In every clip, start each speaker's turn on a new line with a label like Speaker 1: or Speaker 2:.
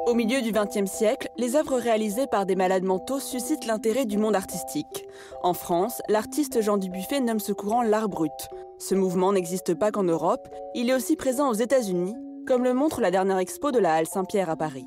Speaker 1: Au milieu du XXe siècle, les œuvres réalisées par des malades mentaux suscitent l'intérêt du monde artistique. En France, l'artiste Jean Dubuffet nomme ce courant l'art brut. Ce mouvement n'existe pas qu'en Europe, il est aussi présent aux États-Unis, comme le montre la dernière expo de la Halle Saint-Pierre à Paris.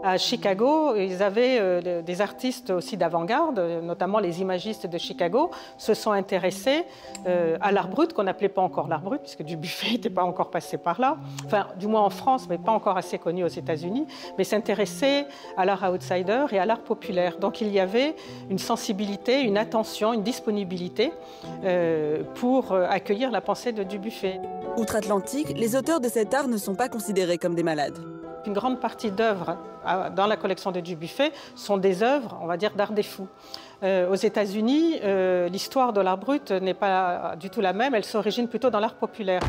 Speaker 2: À Chicago, ils avaient des artistes aussi d'avant-garde, notamment les imagistes de Chicago, se sont intéressés à l'art brut, qu'on n'appelait pas encore l'art brut, puisque Dubuffet n'était pas encore passé par là, enfin, du moins en France, mais pas encore assez connu aux États-Unis, mais s'intéressaient à l'art outsider et à l'art populaire. Donc il y avait une sensibilité, une attention, une disponibilité pour accueillir la pensée de Dubuffet.
Speaker 1: Outre-Atlantique, les auteurs de cet art ne sont pas considérés comme des malades.
Speaker 2: Une grande partie d'œuvres dans la collection de Dubuffet sont des œuvres, on va dire, d'art des fous. Aux États-Unis, l'histoire de l'art brut n'est pas du tout la même, elle s'origine plutôt dans l'art populaire.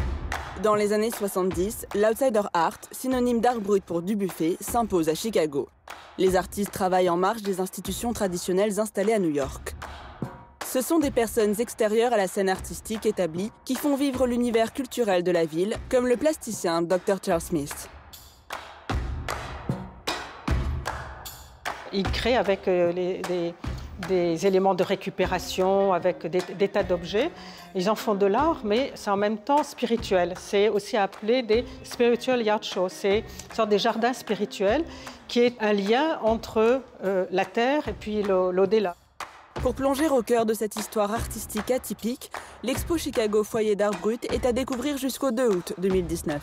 Speaker 1: Dans les années 70, l'outsider art, synonyme d'art brut pour Dubuffet, s'impose à Chicago. Les artistes travaillent en marge des institutions traditionnelles installées à New York. Ce sont des personnes extérieures à la scène artistique établie qui font vivre l'univers culturel de la ville, comme le plasticien Dr. Charles Smith.
Speaker 2: Ils créent avec des éléments de récupération, avec des tas d'objets. Ils en font de l'art, mais c'est en même temps spirituel. C'est aussi appelé des spiritual yard shows. C'est une sorte de jardin spirituel qui est un lien entre la terre et puis l'au-delà.
Speaker 1: Pour plonger au cœur de cette histoire artistique atypique, l'Expo Chicago Foyer d'Art Brut est à découvrir jusqu'au 2 août 2019.